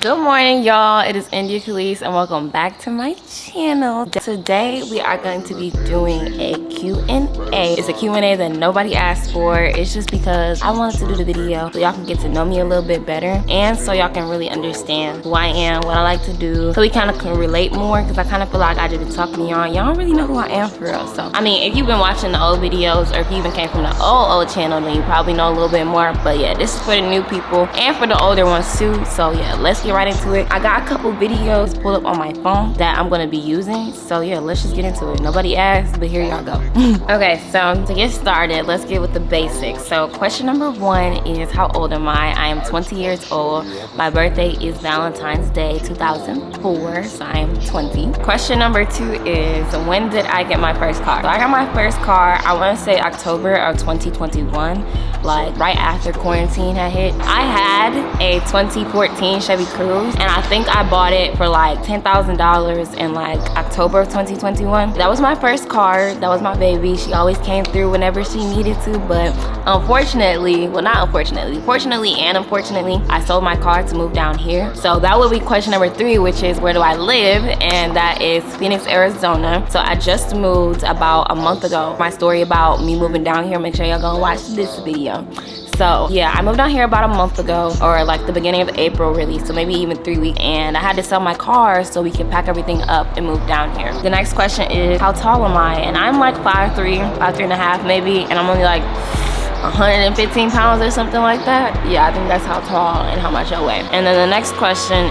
Good morning, y'all. It is India Khalees and welcome back to my channel. Today we are going to be doing a Q&A. It's a Q&A that nobody asked for. It's just because I wanted to do the video so y'all can get to know me a little bit better and so y'all can really understand who I am, what I like to do, so we kind of can relate more, because I kind of feel like I just been talking to y'all don't really know who I am for real. So I mean, if you've been watching the old videos or if you even came from the old channel, then you probably know a little bit more. But yeah, this is for the new people and for the older ones too. So yeah, let's get right into it. I got a couple videos pulled up on my phone that I'm gonna be using. So yeah, let's just get into it. Nobody asked, but here y'all go. Okay, so to get started, let's get with the basics. So question number one is, how old am I? I am 20 years old. My birthday is Valentine's Day 2004, so I am 20. Question number two is, when did I get my first car? So I got my first car, I want to say October of 2021, like right after quarantine had hit. I had a 2014 Chevy Cruze, and I think I bought it for like $10,000 in like October of 2021. That was my first car. That was my baby. She always came through whenever she needed to, but unfortunately, well, not unfortunately, fortunately and unfortunately, I sold my car to move down here. So that would be question number three, which is, where do I live? And that is Phoenix, Arizona. So I just moved about a month ago. My story about me moving down here, make sure y'all go watch this video. So yeah, I moved down here about a month ago, or like the beginning of April really, so maybe even 3 weeks, and I had to sell my car so we could pack everything up and move down here. The next question is, how tall am I? And I'm like 5'3", 5'3" and a half maybe, and I'm only like 115 pounds or something like that. Yeah, I think that's how tall and how much I weigh. And then the next question,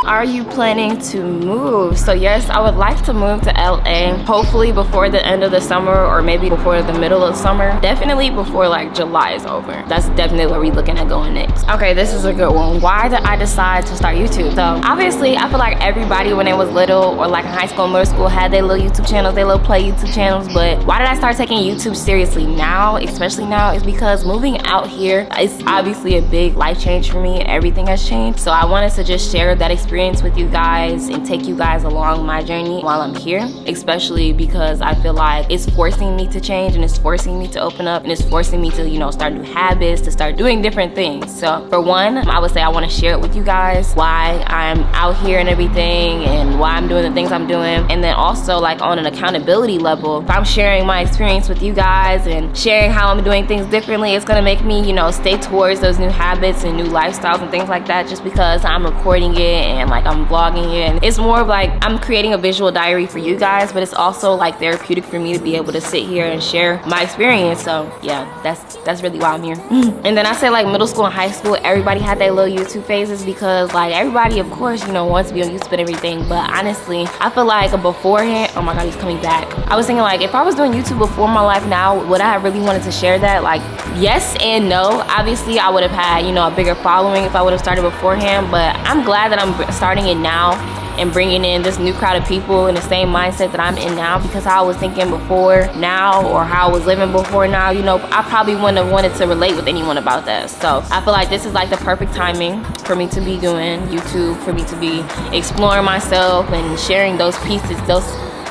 are you planning to move? So yes, I would like to move to LA, hopefully before the end of the summer, or maybe before the middle of summer. Definitely before like July is over. That's definitely where we're looking at going next. Okay, this is a good one. Why did I decide to start YouTube? So obviously, I feel like everybody when they was little, or like in high school, middle school, had their little YouTube channels, their little play YouTube channels. But why did I start taking YouTube seriously now, especially now, is because moving out here is obviously a big life change for me, and everything has changed. So I wanted to just share that experience with you guys and take you guys along my journey while I'm here, especially because I feel like it's forcing me to change, and it's forcing me to open up, and it's forcing me to, you know, start new habits, to start doing different things. So for one, I would say I want to share it with you guys, why I'm out here and everything, and why I'm doing the things I'm doing. And then also, like, on an accountability level, if I'm sharing my experience with you guys and sharing how I'm doing things differently, it's gonna make me, you know, stay towards those new habits and new lifestyles and things like that, just because I'm recording it and like I'm vlogging it. And it's more of like I'm creating a visual diary for you guys, but it's also like therapeutic for me to be able to sit here and share my experience. So yeah, that's really why I'm here. And then I say, like, middle school and high school, everybody had their little YouTube phases, because like everybody, of course, you know, wants to be on YouTube and everything. But honestly, I feel like beforehand, oh my god, he's coming back. I was thinking, like, if I was doing YouTube before my life now, would I have really wanted to share that? Like, yes and no. Obviously, I would have had, you know, a bigger following if I would have started beforehand, but I'm glad that I'm starting it now and bringing in this new crowd of people in the same mindset that I'm in now, because how I was thinking before now, or how I was living before now, you know, I probably wouldn't have wanted to relate with anyone about that. So I feel like this is like the perfect timing for me to be doing YouTube, for me to be exploring myself and sharing those pieces,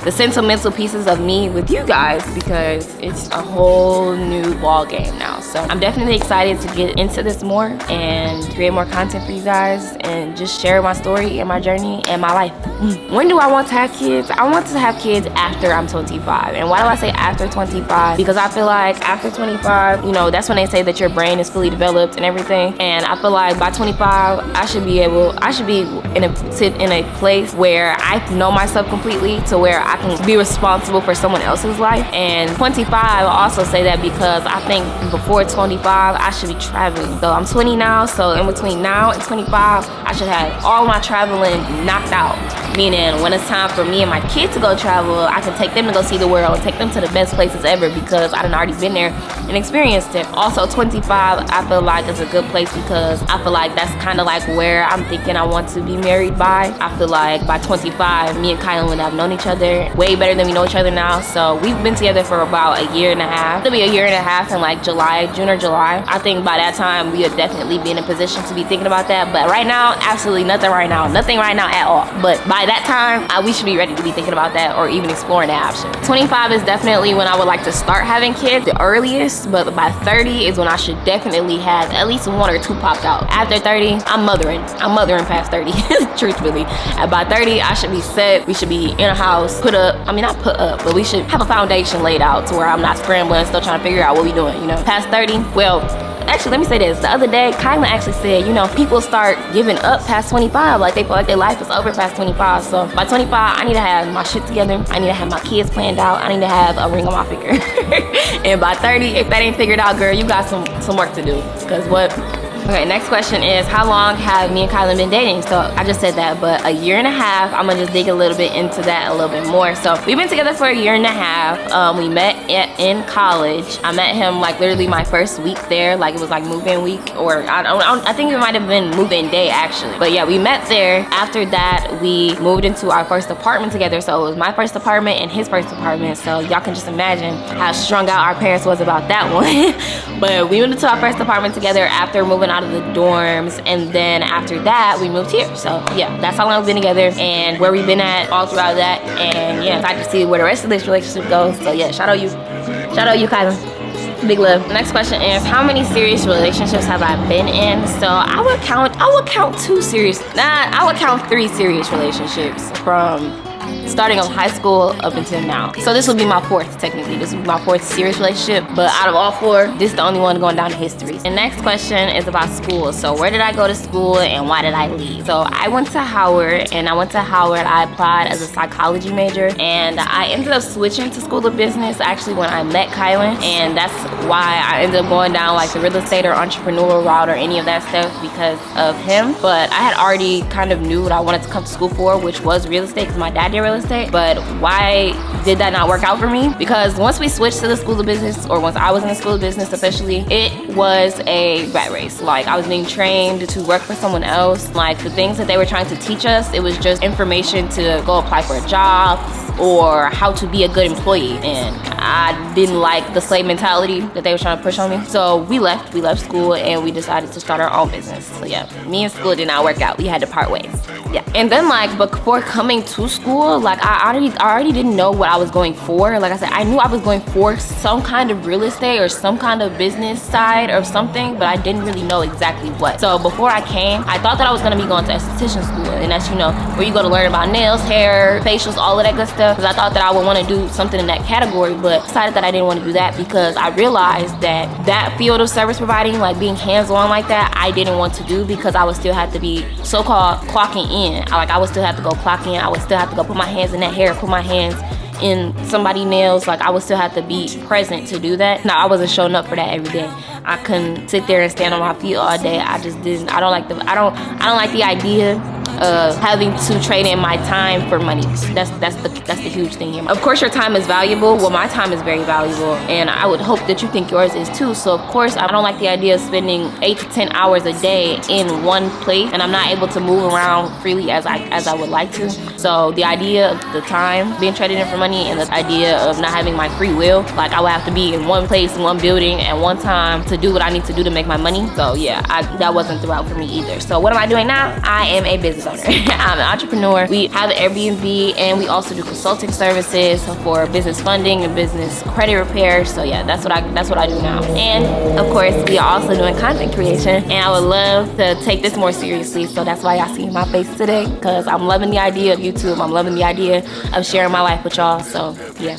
the sentimental pieces of me with you guys, because it's a whole new ball game now. So I'm definitely excited to get into this more and create more content for you guys and just share my story and my journey and my life. When do I want to have kids? I want to have kids after I'm 25. And why do I say after 25? Because I feel like after 25, you know, that's when they say that your brain is fully developed and everything. And I feel like by 25, I should be in a place where I know myself completely, to where I can be responsible for someone else's life. And 25, I also say that because I think before 25, I should be traveling. So I'm 20 now, so in between now and 25, I should have all my traveling knocked out. Meaning, when it's time for me and my kids to go travel, I can take them to go see the world, take them to the best places ever, because I've already been there and experienced it. Also, 25, I feel like is a good place, because I feel like that's kind of like where I'm thinking I want to be married by. I feel like by 25, me and Kylan would have known each other way better than we know each other now. So we've been together for about a year and a half. It'll be a year and a half in like June or July. I think by that time, we would definitely be in a position to be thinking about that. But right now, absolutely nothing right now. Nothing right now at all. But by that time, we should be ready to be thinking about that, or even exploring that option. 25 is definitely when I would like to start having kids, the earliest. first, but by 30 is when I should definitely have at least 1 or 2 popped out. After 30, I'm mothering past 30, truthfully. And by 30, I should be set. We should be in a house, not put up, but we should have a foundation laid out to where I'm not scrambling, still trying to figure out what we doing, you know. Past 30, well, actually, let me say this. The other day, Kyla actually said, you know, people start giving up past 25. Like, they feel like their life is over past 25. So by 25, I need to have my shit together. I need to have my kids planned out. I need to have a ring on my finger. And by 30, if that ain't figured out, girl, you got some work to do. Because what? Okay, next question is, how long have me and Kyla been dating? So I just said that, but a year and a half. I'm gonna just dig a little bit into that a little bit more. So we've been together for a year and a half. We met in college. I met him like literally my first week there. Like it was like move-in week, or I think it might have been move-in day actually. But yeah, we met there. After that, we moved into our first apartment together. So it was my first apartment and his first apartment. So y'all can just imagine how strung out our parents was about that one. But we moved into our first apartment together after moving out of the dorms, and then after that we moved here. So yeah, that's how long we've been together and where we've been at all throughout that. And yeah, I can see where the rest of this relationship goes. So yeah, shout out you Kyla, big love. Next question is, how many serious relationships have I been in? So I would count 2 serious, I would count 3 serious relationships from starting of high school up until now. So this will be my 4th technically. This will be my 4th serious relationship, but out of all 4, this is the only one going down in history. The next question is about school. So where did I go to school and why did I leave? So I went to Howard, and I applied as a psychology major, and I ended up switching to school of business actually when I met Kylan, and that's why I ended up going down like the real estate or entrepreneurial route or any of that stuff because of him. But I had already kind of knew what I wanted to come to school for, which was real estate, because my dad did real estate. But why did that not work out for me? Because once we switched to the school of business, or once I was in the school of business officially, it was a rat race. Like, I was being trained to work for someone else. Like, the things that they were trying to teach us, it was just information to go apply for a job or how to be a good employee. And I didn't like the slave mentality that they were trying to push on me. So we left school and we decided to start our own business. So yeah, me and school did not work out. We had to part ways. Yeah. And then like before coming to school, like I already didn't know what I was going for. Like I said, I knew I was going for some kind of real estate or some kind of business side or something, but I didn't really know exactly what. So before I came, I thought that I was gonna be going to esthetician school, and that's, you know, where you go to learn about nails, hair, facials, all of that good stuff. Because I thought that I would want to do something in that category, but decided that I didn't want to do that because I realized that field of service providing, like being hands-on like that, I didn't want to do because I would still have to be so-called clocking in. I would still have to go clock in. I would still have to go put my hands in that hair, put my hands in somebody's nails. Like, I would still have to be present to do that. Now, I wasn't showing up for that every day. I couldn't sit there and stand on my feet all day. I just didn't. I don't like the idea of having to trade in my time for money. That's the huge thing here. Of course, your time is valuable. Well, my time is very valuable, and I would hope that you think yours is too. So of course, I don't like the idea of spending 8 to 10 hours a day in one place, and I'm not able to move around freely as I would like to. So the idea of the time being traded in for money, and the idea of not having my free will, like I would have to be in one place, in one building at one time to do what I need to do to make my money. So yeah, that wasn't the route for me either. So what am I doing now? I am a business owner. I'm an entrepreneur. We have Airbnb, and we also do consulting services for business funding and business credit repair. So yeah, that's what I do now. And of course, we are also doing content creation, and I would love to take this more seriously. So that's why y'all see my face today, because I'm loving the idea of YouTube. I'm loving the idea of sharing my life with y'all. So yeah.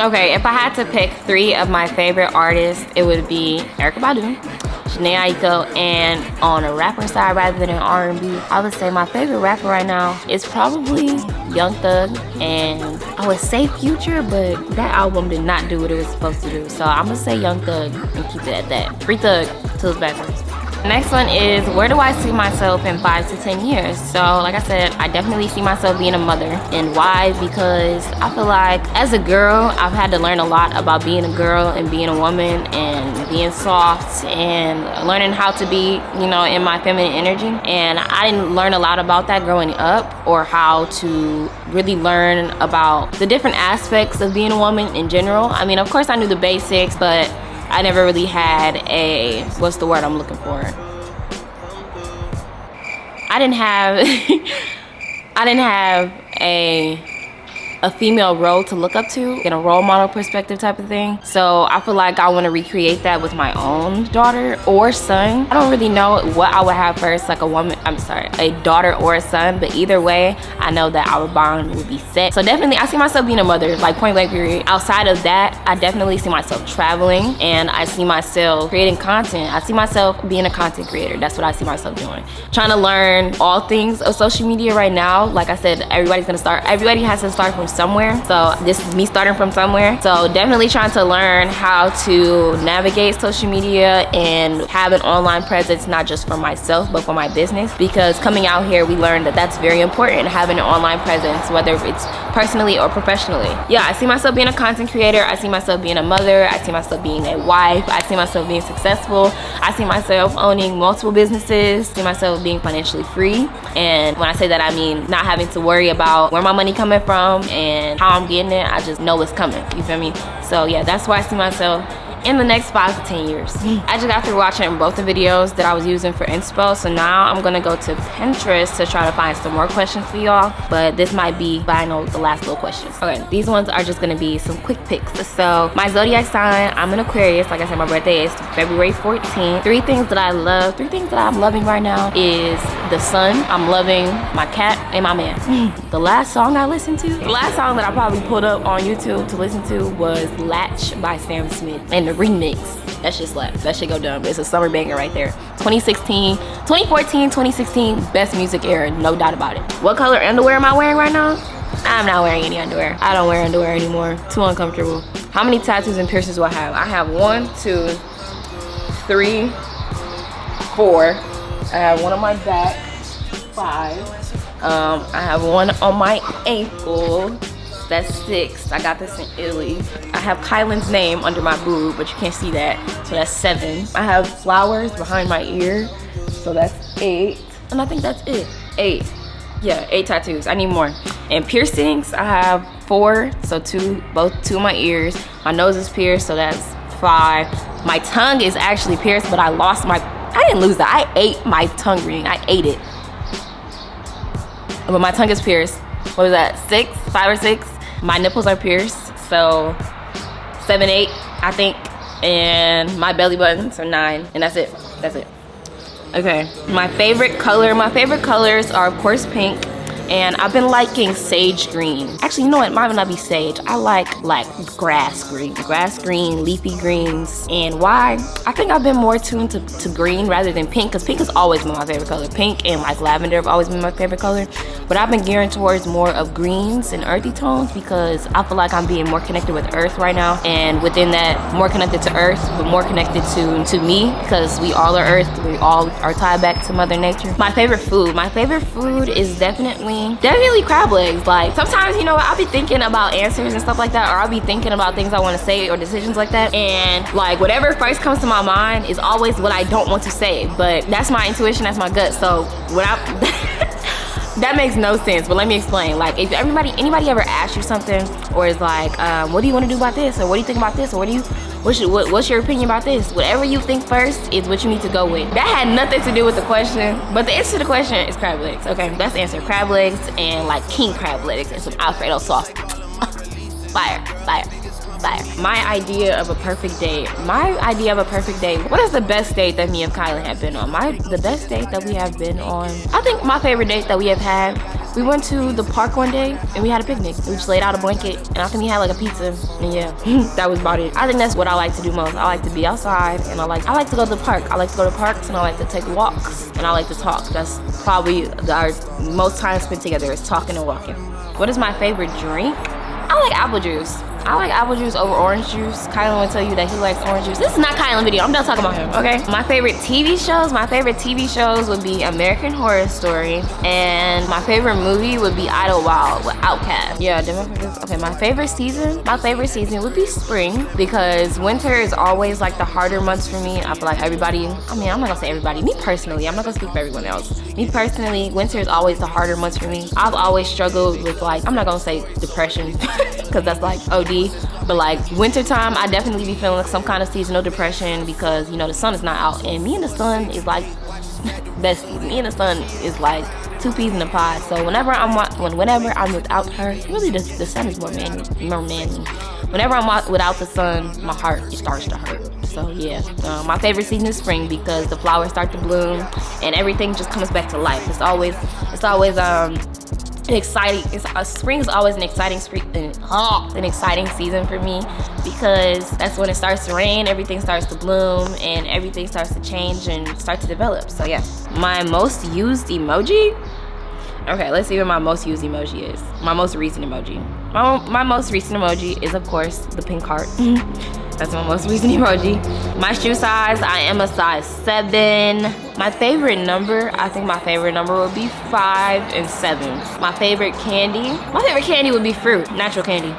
Okay, if I had to pick 3 of my favorite artists, it would be Erykah Badu, Jhené Aiko, and on a rapper side rather than an R&B, I would say my favorite rapper right now is probably Young Thug, and I would say Future, but that album did not do what it was supposed to do. So I'm gonna say Young Thug and keep it at that. Free Thug till his bathrooms. Next one is, where do I see myself in 5 to 10 years? So like I said, I definitely see myself being a mother. And why? Because I feel like as a girl, I've had to learn a lot about being a girl and being a woman and being soft and learning how to be, you know, in my feminine energy. And I didn't learn a lot about that growing up, or how to really learn about the different aspects of being a woman in general. I mean, of course I knew the basics, but I never really had a, what's the word I'm looking for? I didn't have a a female role to look up to in a role model perspective type of thing. So I feel like I want to recreate that with my own daughter or son. I don't really know what I would have first, like a daughter or a son, but either way, I know that our bond will be set. So definitely, I see myself being a mother, like point blank period. Outside of that, I definitely see myself traveling, and I see myself creating content. I see myself being a content creator. That's what I see myself doing. Trying to learn all things of social media right now. Like I said, everybody has to start from somewhere. So this is me starting from somewhere. So definitely trying to learn how to navigate social media and have an online presence, not just for myself, but for my business. Because coming out here, we learned that that's very important, having an online presence, whether it's personally or professionally. Yeah, I see myself being a content creator. I see myself being a mother. I see myself being a wife. I see myself being successful. I see myself owning multiple businesses. I see myself being financially free. And when I say that, I mean not having to worry about where my money coming from and how I'm getting it. I just know it's coming. You feel me? So yeah, that's where I see myself in the next 5 to 10 years. I just got through watching both the videos that I was using for inspo, so now I'm gonna go to Pinterest to try to find some more questions for y'all, but this might be the last little questions. Okay, these ones are just gonna be some quick picks. So my zodiac sign, I'm an Aquarius. Like I said, my birthday is February 14th. Three things that I'm loving right now is the sun, I'm loving my cat, and my man. The last song that I probably pulled up on YouTube to listen to was Latch by Sam Smith, and the remix, that shit slap. That shit go dumb. It's a summer banger right there. 2014, 2016, best music era, no doubt about it. What color underwear am I wearing right now? I'm not wearing any underwear. I don't wear underwear anymore. Too uncomfortable. How many tattoos and piercings do I have? I have 1, 2, 3, 4. I have one on my back, 5. I have one on my ankle. That's 6. I got this in Italy. I have Kylan's name under my boob, but you can't see that. So that's 7. I have flowers behind my ear. So that's 8. And I think that's it. 8. Yeah, 8 tattoos. I need more. And piercings, I have 4. So 2 of my ears. My nose is pierced, so that's 5. My tongue is actually pierced, but I didn't lose that. I ate my tongue ring. I ate it. But my tongue is pierced. What was that? 5 or 6? My nipples are pierced, so 7, 8, I think. And my belly buttons are 9, and that's it. Okay, my favorite colors are of course pink, and I've been liking sage green. Actually, you know what, it might not be sage. I like grass green, leafy greens. And why? I think I've been more tuned to green rather than pink, because pink has always been my favorite color. Pink and like lavender have always been my favorite color. But I've been gearing towards more of greens and earthy tones because I feel like I'm being more connected with earth right now. And within that, more connected to earth, but more connected to me, because we all are earth. We all are tied back to Mother Nature. My favorite food is definitely crab legs. Like sometimes, you know, I'll be thinking about answers and stuff like that, or I'll be thinking about things I want to say or decisions like that, and like whatever first comes to my mind is always what I don't want to say, but that's my intuition, that's my gut. So that makes no sense, but let me explain. Like if anybody ever asks you something, or is like, what do you want to do about this, or what do you think about this, or what's your opinion about this? Whatever you think first is what you need to go with. That had nothing to do with the question, but the answer to the question is crab legs. Okay, that's the answer. Crab legs and like king crab legs and some Alfredo sauce. Fire. My idea of a perfect date. What is the best date that me and Kylan have been on? The best date that we have been on, I think my favorite date that we have had, we went to the park one day and we had a picnic. We just laid out a blanket and I think we had like a pizza, and yeah, that was about it. I think that's what I like to do most. I like to be outside, and I like to go to the park. I like to go to parks, and I like to take walks, and I like to talk. That's probably our most time spent together, is talking and walking. What is my favorite drink? I like apple juice. I like apple juice over orange juice. Kylan will tell you that he likes orange juice. This is not Kylan video. I'm done talking about him, okay? My favorite TV shows would be American Horror Story, and my favorite movie would be Idlewild with Outkast. Yeah, okay, my favorite season would be spring, because winter is always like the harder months for me. I feel like everybody, I'm not gonna say everybody, me personally, I'm not gonna speak for everyone else. Me personally, winter is always the harder months for me. I've always struggled with, like, I'm not gonna say depression, because that's like OD, but like wintertime, I definitely be feeling like some kind of seasonal depression, because, you know, the sun is not out, and me and the sun is like besties. Me and the sun is like two peas in a pod. So whenever I'm without her, really the sun is more manly. Whenever I'm without the sun, my heart starts to hurt. So yeah, my favorite season is spring because the flowers start to bloom and everything just comes back to life. It's always exciting. Spring is always an exciting season for me because that's when it starts to rain, everything starts to bloom, and everything starts to change and start to develop. So yeah, my most used emoji. Okay, let's see what my most used emoji is. My most recent emoji. My most recent emoji is, of course, the pink heart. That's my most recent emoji. My shoe size, I am a size 7. My favorite number, I think my favorite number would be 5 and 7. My favorite candy would be fruit, natural candy.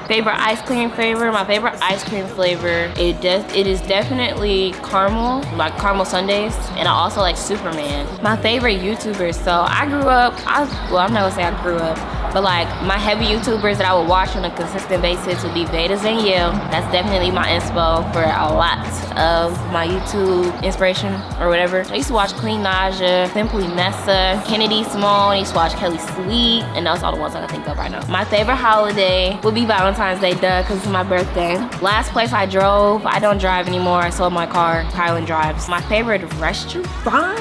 Favorite ice cream flavor, my favorite ice cream flavor, it is definitely caramel, like caramel sundaes, and I also like Superman. My favorite YouTubers, so I grew up, I'm not gonna say I grew up, but like my heavy YouTubers that I would watch on a consistent basis would be Vedas and Yale. That's definitely my inspo for a lot of my YouTube inspiration or whatever. I used to watch Queen Naja, Simply Nessa, Kennedy Small, I used to watch Kelly Sweet, and those are the ones I can think of right now. My favorite holiday would be Valentine's Day, duh, because it's my birthday. Last place I drove, I don't drive anymore, I sold my car, Kylan drives. My favorite restaurant?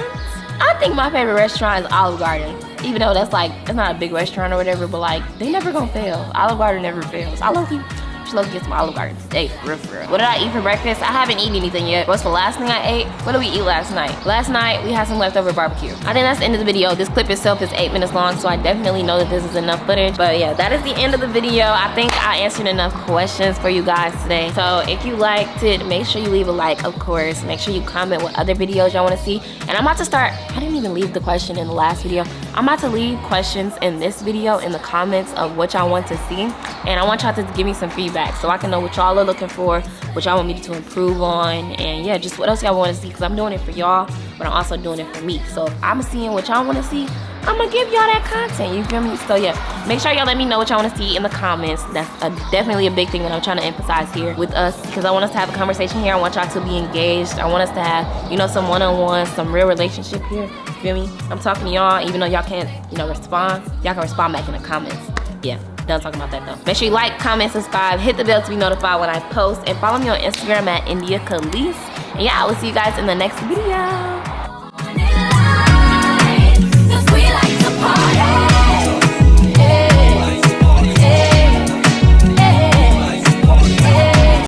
I think my favorite restaurant is Olive Garden. Even though it's not a big restaurant or whatever, but like, they never gonna fail. Olive Garden never fails. I love you. Let's get some Olive Garden steak, for real. What did I eat for breakfast? I haven't eaten anything yet. What's the last thing I ate? What did we eat last night? Last night, we had some leftover barbecue. I think that's the end of the video. This clip itself is 8 minutes long, so I definitely know that this is enough footage. But yeah, that is the end of the video. I think I answered enough questions for you guys today. So if you liked it, make sure you leave a like, of course. Make sure you comment what other videos y'all wanna see. And I'm about to start, I didn't even leave the question in the last video. I'm about to leave questions in this video in the comments of what y'all want to see. And I want y'all to give me some feedback so I can know what y'all are looking for, what y'all want me to improve on, and yeah, just what else y'all want to see, because I'm doing it for y'all, but I'm also doing it for me. So if I'm seeing what y'all want to see, I'm gonna give y'all that content, you feel me? So yeah, make sure y'all let me know what y'all want to see in the comments. That's definitely a big thing that I'm trying to emphasize here with us, because I want us to have a conversation here. I want y'all to be engaged. I want us to have, you know, some one-on-one, some real relationship here, you feel me? I'm talking to y'all, even though y'all can't, you know, respond, y'all can respond back in the comments. Yeah, done talking about that though. Make sure you like, comment, subscribe, hit the bell to be notified when I post, and follow me on Instagram at India Khalees. And yeah, I will see you guys in the next video.